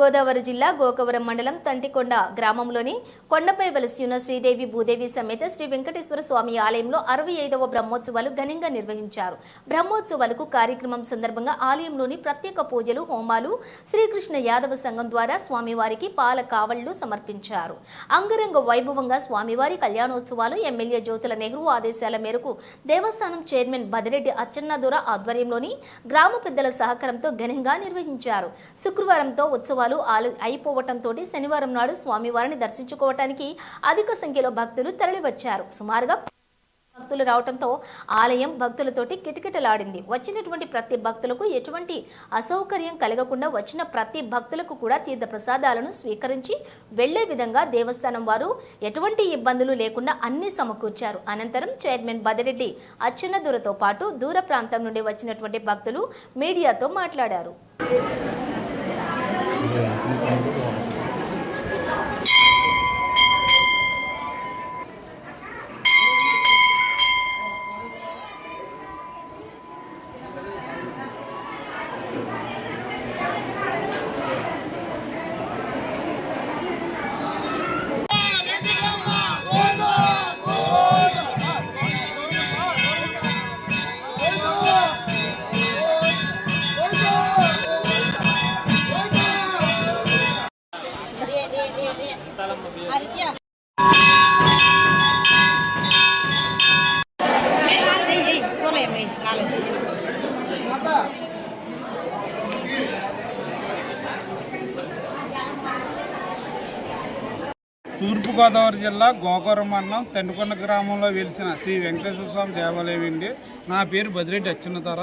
తూర్పుగోదావరి జిల్లా గోకవరం మండలం తంటికొండ గ్రామంలోని కొండపై వెలసి ఉన్న శ్రీదేవి భూదేవి సమేత శ్రీ వెంకటేశ్వర స్వామి ఆలయంలో 65వ బ్రహ్మోత్సవాలు ఘనంగా నిర్వహించారు. బ్రహ్మోత్సవాలకు కార్యక్రమం సందర్భంగా ఆలయంలోని ప్రత్యేక పూజలు, హోమాలు, శ్రీకృష్ణ యాదవ సంఘం ద్వారా స్వామివారికి పాల కావళ్లు సమర్పించారు. అంగరంగ వైభవంగా స్వామివారి కళ్యాణోత్సవాలు ఎమ్మెల్యే జ్యోతుల నెహ్రూ ఆదేశాల మేరకు దేవస్థానం చైర్మన్ బదిరెడ్డి అచ్చెన్నాదుర ఆధ్వర్యంలోని గ్రామ పెద్దల సహకారంతో ఘనంగా నిర్వహించారు. శుక్రవారంతో ఉత్సవాలు అయిపోవటంతో శనివారం నాడు స్వామివారిని దర్శించుకోవటానికి అధిక సంఖ్యలో భక్తులు తరలివచ్చారు. సుమారుగా భక్తులు రావడంతో ఆలయం భక్తులతోటి కిటకిటలాడింది. వచ్చినటువంటి ప్రతి భక్తులకు ఎటువంటి అసౌకర్యం కలగకుండా వచ్చిన ప్రతి భక్తులకు కూడా తీర్థ ప్రసాదాలను స్వీకరించి వెళ్లే విధంగా దేవస్థానం వారు ఎటువంటి ఇబ్బందులు లేకుండా అన్ని సమకూర్చారు. అనంతరం చైర్మన్ బదిరెడ్డి అచ్చెన్నాదురతో పాటు దూర ప్రాంతం నుండి వచ్చినటువంటి భక్తులు మీడియాతో మాట్లాడారు. తూర్పుగోదావరి జిల్లా గోకవరం మండలం తంటికొండ గ్రామంలో వెలిసిన శ్రీ వెంకటేశ్వర స్వామి దేవాలయం అండి. నా పేరు బదిరెడ్డి అచ్చెన్నాదుర.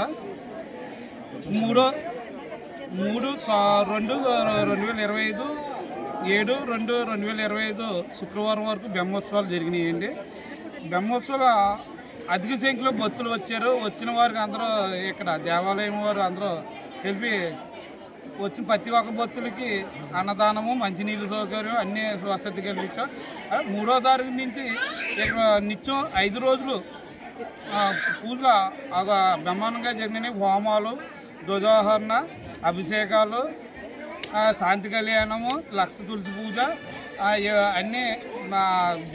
3/2/2025 శుక్రవారం వరకు బ్రహ్మోత్సవాలు జరిగినాయండి. బ్రహ్మోత్సవాలు అధిక సంఖ్యలో భక్తులు వచ్చారు. వచ్చిన వారికి అందరూ ఇక్కడ దేవాలయం వారు అందరూ కలిపి వచ్చిన ప్రతి ఒక్క భక్తులకి అన్నదానము, మంచినీళ్ళ సౌకర్యం అన్నీ వసతి కల్పించాం. 3వ తారీఖు నుంచి ఇక్కడ నిత్యం 5 రోజులు పూజలు బ్రహ్మాండంగా జరిగినాయి. హోమాలు, ధ్వజారోహణ, అభిషేకాలు, శాంతి కళ్యాణము, లక్ష తులసి పూజ అన్నీ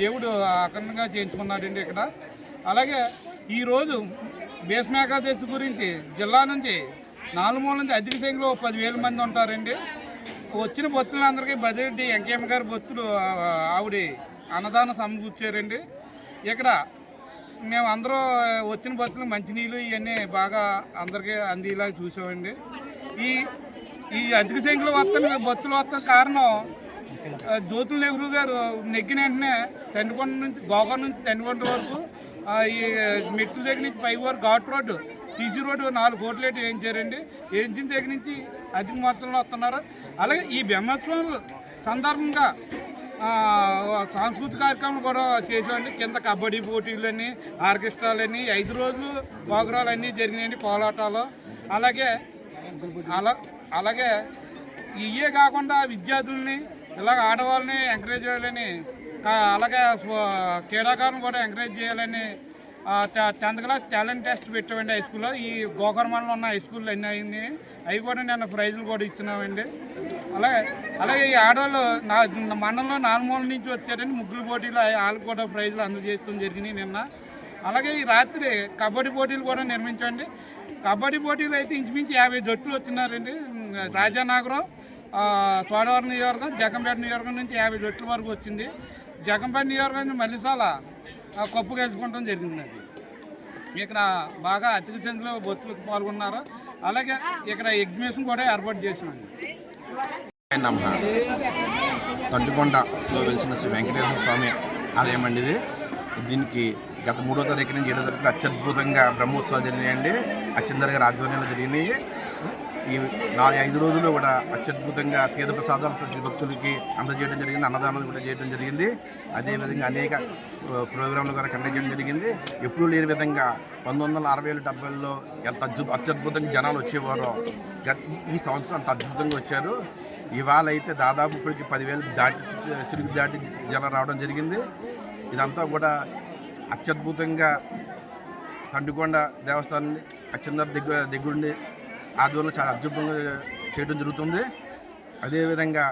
దేవుడు అఖండంగా చేయించుకున్నాడండి ఇక్కడ. అలాగే ఈరోజు భీష్మేకాదశి గురించి జిల్లా నుంచి 4 మూల నుంచి అధిక సంఖ్యలో 10,000 మంది ఉంటారండి. వచ్చిన భక్తులందరికీ బదిరెడ్డి వెంకయ్య గారి భక్తులు ఆవిడ అన్నదానం సమకూర్చారండి. ఇక్కడ మేము అందరూ వచ్చిన భక్తులు మంచినీళ్ళు ఇవన్నీ బాగా అందరికీ అందేలాగా చూసామండి. ఈ అధిక సంఖ్యలో భక్తులు వస్తున్న కారణం జ్యోతుల నెహ్రూ గారు నెగ్గిన వెంటనే తంటికొండ నుంచి గోకవరం నుంచి తంటికొండ వరకు ఈ మెట్ల దగ్గర నుంచి పై వరకు ఘాట్ రోడ్డు, సీసీ రోడ్డు 4 కోట్ల వేయించారండి. వేయించిన దగ్గర నుంచి అధిక మొత్తంలో వస్తున్నారు. అలాగే ఈ బ్రహ్మోత్సవాలు సందర్భంగా సాంస్కృతిక కార్యక్రమాలు కూడా చేసామండి. కింద కబడ్డీ పోటీలని, ఆర్కెస్ట్రాలని, 5 రోజులు ప్రోగ్రాలు అన్నీ జరిగినాయండి. కోలాటాలు అలాగే ఇవే కాకుండా విద్యార్థులని ఇలాగ ఆడవాళ్ళని ఎంకరేజ్ చేయాలని, అలాగే క్రీడాకారులను కూడా ఎంకరేజ్ చేయాలని 10th క్లాస్ టాలెంట్ టెస్ట్ పెట్టామండి హై స్కూల్లో. ఈ గోకవరంలో ఉన్న హై స్కూల్లో అన్నీ అయింది. అవి కూడా నేను ప్రైజులు కూడా ఇచ్చినామండి. అలాగే ఈ ఆడవాళ్ళు మండలంలో 4 మూల నుంచి వచ్చారండి. ముగ్గులు పోటీలు వాళ్ళకి కూడా ప్రైజులు అందజేయడం జరిగినాయి నిన్న. అలాగే ఈ రాత్రి కబడ్డీ పోటీలు కూడా నిర్మించండి. కబడ్డీ పోటీలు అయితే ఇంచుమించు 50 జట్లు వచ్చినారండి. రాజానగరం, సోడవరం నియోజకవర్గం, జగంపేట నియోజకవర్గం నుంచి 50 జట్ల వరకు వచ్చింది. జగంపేట నియోజకవర్గం నుంచి మల్లిసాల కప్పు గెలుచుకోవడం జరిగిందండి. ఇక్కడ బాగా అధిక సంఖ్యలో భక్తులకు పాల్గొన్నారు. అలాగే ఇక్కడ ఎగ్జిబిషన్ కూడా ఏర్పాటు చేసినామండి. తంటికొండలో వెలిసిన శ్రీ వెంకటేశ్వర స్వామి ఆలయం అండి ఇది. దీనికి గత 3వ తారీఖు నుంచి 7వ తారీఖు అత్యద్భుతంగా బ్రహ్మోత్సవాలు జరిగినాయండి. అచ్చెన్నాదుర గారి ఆధ్వర్యంలో జరిగినాయి. ఈ 5 రోజులు కూడా అత్యద్భుతంగా తీర్థ ప్రసాదాలు ప్రతి భక్తులకి అందజేయడం జరిగింది. అన్నదానాలు కూడా చేయడం జరిగింది. అదేవిధంగా అనేక ప్రోగ్రాంలు కూడా కండక్ట్ చేయడం జరిగింది. ఎప్పుడూ లేని విధంగా 1960, 70లో ఎంత అత్యద్భుతంగా జనాలు వచ్చేవారో ఈ సంవత్సరం అంత అద్భుతంగా వచ్చారు. ఇవాళ అయితే దాదాపు ఇప్పటికి 10,000 చిరుగు దాటి జనం రావడం జరిగింది. ఇదంతా కూడా అత్యద్భుతంగా తంటికొండ దేవస్థానాన్ని అచ్చెన్నాదుర దగ్గరుండి ఆధ్వర్యంలో చాలా అద్భుతంగా చేయడం జరుగుతుంది. అదేవిధంగా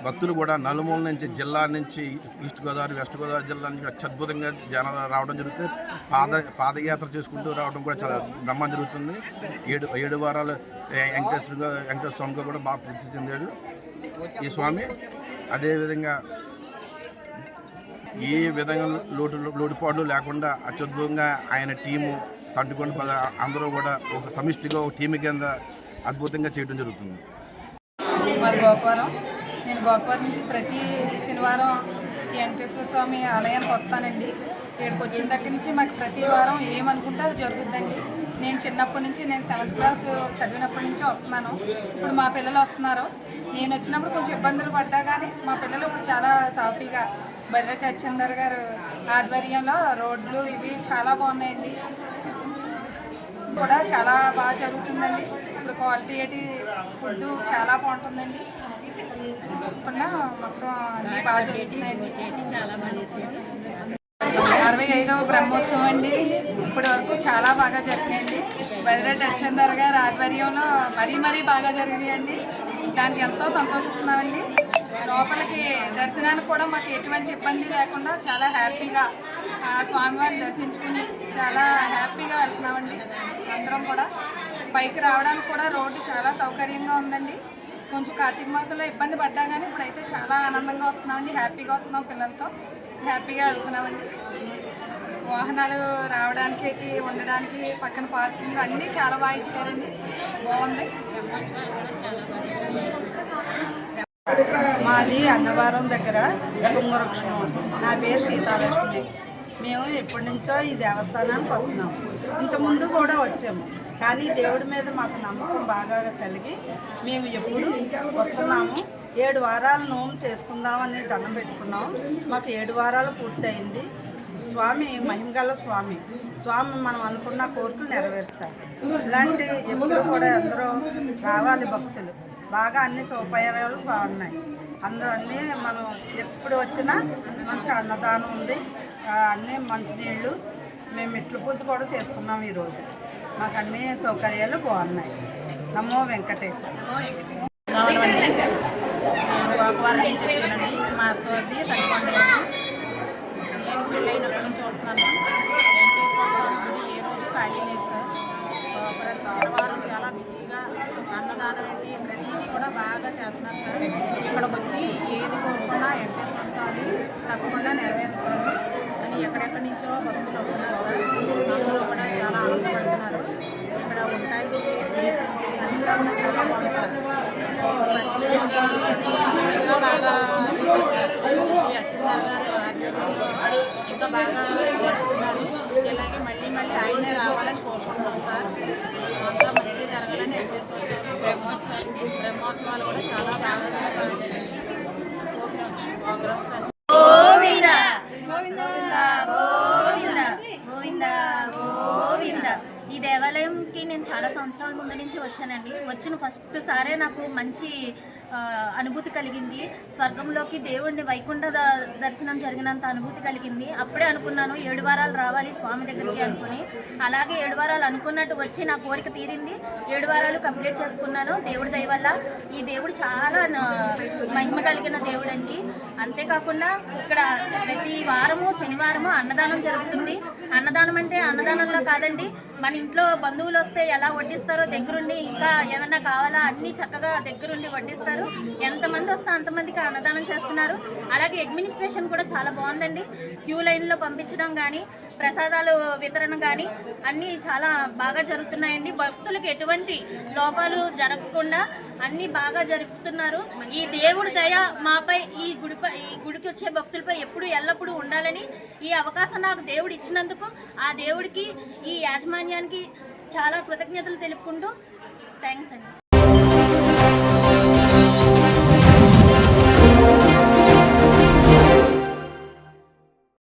భక్తులు కూడా నలుమూల నుంచి జిల్లా నుంచి ఈస్ట్ గోదావరి వెస్ట్ గోదావరి జిల్లా నుంచి అత్యద్భుతంగా జనాలు రావడం జరుగుతుంది. పాదయాత్ర చేసుకుంటూ రావడం కూడా చాలా బ్రహ్మాండం జరుగుతుంది. 7 వారాలు వెంకటేశ్వర స్వామిగా కూడా బాగా ప్రసిద్ధి చెందాడు ఈ స్వామి. అదేవిధంగా ఏ విధంగా లోటుపాట్లు లేకుండా అత్యద్భుతంగా ఆయన టీము తంటుకొని అందరూ కూడా ఒక సమిష్టిగా ఒక టీము కింద అద్భుతంగా చేయడం జరుగుతుంది. మాది గోకవరం. నేను గోకవరం నుంచి ప్రతి శనివారం ఈ వెంకటేశ్వర స్వామి ఆలయానికి వస్తానండి. ఇక్కడికి వచ్చిన దగ్గర నుంచి మాకు ప్రతి వారం ఏమనుకుంటే అది జరుగుద్దండి. నేను చిన్నప్పటి నుంచి, నేను 7th క్లాస్ చదివినప్పటి నుంచి వస్తున్నాను. ఇప్పుడు మా పిల్లలు వస్తున్నారు. నేను వచ్చినప్పుడు కొంచెం ఇబ్బందులు పడ్డా కానీ మా పిల్లలు ఇప్పుడు చాలా సాఫీగా బర్రెటి అచ్చెందర్ గారు ఆధ్వర్యంలో రోడ్లు ఇవి చాలా బాగున్నాయండి. కూడా చాలా బాగా జరుగుతుందండి. ఇప్పుడు క్వాలిటీ ఫుడ్ చాలా బాగుంటుందండి. మొత్తం అన్నీ బాగా జరుగుతున్నాయండి. చాలా బాగా చేసేది. 65వ బ్రహ్మోత్సవం అండి. ఇప్పటి వరకు చాలా బాగా జరిగినాయండి. బదిరెడ్డి అచ్చెందర్ గారి ఆధ్వర్యంలో మరీ బాగా జరిగినాయండి. దానికి ఎంతో సంతోషిస్తున్నామండి. లోపలికి దర్శనానికి కూడా మాకు ఎటువంటి ఇబ్బంది లేకుండా చాలా హ్యాపీగా స్వామివారిని దర్శించుకుని చాలా హ్యాపీగా వెళ్తున్నామండి. అందరం కూడా పైకి రావడానికి కూడా రోడ్డు చాలా సౌకర్యంగా ఉందండి. కొంచెం కార్తీక మాసంలో ఇబ్బంది పడ్డా కానీ ఇప్పుడైతే చాలా ఆనందంగా వస్తున్నామండి. హ్యాపీగా వస్తున్నాం, పిల్లలతో హ్యాపీగా వెళ్తున్నామండి. వాహనాలు రావడానికి ఉండడానికి పక్కన పార్కింగ్ అన్నీ చాలా బాగా ఇచ్చారండి. బాగుంది. మాది అన్నవరం దగ్గర సుంగవృక్షం. నా పేరు సీతాలక్ష్మి. మేము ఎప్పటి నుంచో ఈ దేవస్థానానికి వస్తున్నాం. ఇంతకుముందు కూడా వచ్చాము, కానీ దేవుడి మీద మాకు నమ్మకం బాగా కలిగి మేము ఎప్పుడు వస్తున్నాము. 7 వారాలు నోము చేసుకుందామని దండం పెట్టుకున్నాం. మాకు 7 వారాలు పూర్తయింది. స్వామి మహిమగల స్వామి మనం అనుకున్న కోరికలు నెరవేరుస్తారు. ఇలాంటి ఎప్పుడు కూడా అందరూ రావాలి భక్తులు. బాగా అన్ని సౌకర్యాలు బాగున్నాయి. అందరూ అన్నీ మనం ఎప్పుడు వచ్చినా మనకు అన్నదానం ఉంది, అన్నీ మంచినీళ్ళు. మేము మెట్లు పూజ కూడా చేసుకున్నాం ఈరోజు. మాకు అన్ని సౌకర్యాలు బాగున్నాయి. నమో వెంకటేశ్వర. గోకవరం నుంచి వచ్చానండి. మా అత్తవారిది తల్లికొండ. నేను పెళ్ళైనప్పటి నుంచి వస్తున్నాను. వెంకటేశ్వర స్వామి ఏ రోజు ఖాళీ లేదు సార్. ప్రతి శనివారం చాలా బిజీగా అన్నదానం అండి, ప్రతిదీ కూడా బాగా చేస్తున్నారు సార్. ఇక్కడికి వచ్చి ఏది కోరుకున్నా వెంకటేశ్వర స్వామి తప్పకుండా నెరవేరుస్తారు అని ఎక్కడెక్కడి నుంచో భక్తులు వస్తున్నారు సార్. అందరూ కూడా చాలా ఆనందపడుతున్నారు. ఇక్కడ ఉండడానికి ప్లేసెంట్ అంతా కూడా చాలా బాగుంది సార్. ఇంకా బాగా ఈ అచ్చెందర్ గారు ఇంకా బాగా జరుపుతున్నారు. ఇలాగే మళ్ళీ ఆయనే రావాలని కోరుకుంటున్నాం సార్. అంతా మంచిగా జరగాలని వెంకటేశ్వర బ్రహ్మోత్సవాలు కూడా చాలా బాగా జరుగుతాయి. ప్రోగ్రామ్స్ అన్ని ఈ దేవాలయంకి నేను చాలా సంవత్సరాల ముందు నుంచి వచ్చానండి. వచ్చిన ఫస్ట్ సారే నాకు మంచి అనుభూతి కలిగింది. స్వర్గంలోకి దేవుడిని వైకుంఠ దర్శనం జరిగినంత అనుభూతి కలిగింది. అప్పుడే అనుకున్నాను 7 వారాలు రావాలి స్వామి దగ్గరికి అనుకుని. అలాగే 7 వారాలు అనుకున్నట్టు వచ్చి నా కోరిక తీరింది. 7 వారాలు కంప్లీట్ చేసుకున్నాను దేవుడి దయ వల్ల. ఈ దేవుడు చాలా మహిమ కలిగిన దేవుడు అండి. అంతేకాకుండా ఇక్కడ ప్రతి వారము శనివారము అన్నదానం జరుగుతుంది. అన్నదానం అంటే అన్నదానంలో కాదండి, మన ఇంట్లో బంధువులు వస్తే ఎలా వడ్డిస్తారో దగ్గరుండి, ఇంకా ఏమన్నా కావాలా అన్నీ చక్కగా దగ్గరుండి వడ్డిస్తారు. ఎంతమంది వస్తే అంతమందికి అన్నదానం చేస్తున్నారు. అలాగే అడ్మినిస్ట్రేషన్ కూడా చాలా బాగుందండి. క్యూ లైన్లో పంపించడం కానీ, ప్రసాదాలు వితరణ కానీ అన్నీ చాలా బాగా జరుగుతున్నాయండి. భక్తులకు ఎటువంటి లోపాలు జరగకుండా అన్నీ బాగా జరుపుతున్నారు. ఈ దేవుడి దయ మాపై, ఈ గుడికి వచ్చే భక్తులపై ఎప్పుడు ఎల్లప్పుడూ ఉండాలని ఈ అవకాశం నాకు దేవుడు ఇచ్చినందుకు ఆ దేవుడికి, ఈ యాజమాన్యానికి చాలా కృతజ్ఞతలు తెలుపుకుంటూ థ్యాంక్స్ అండి.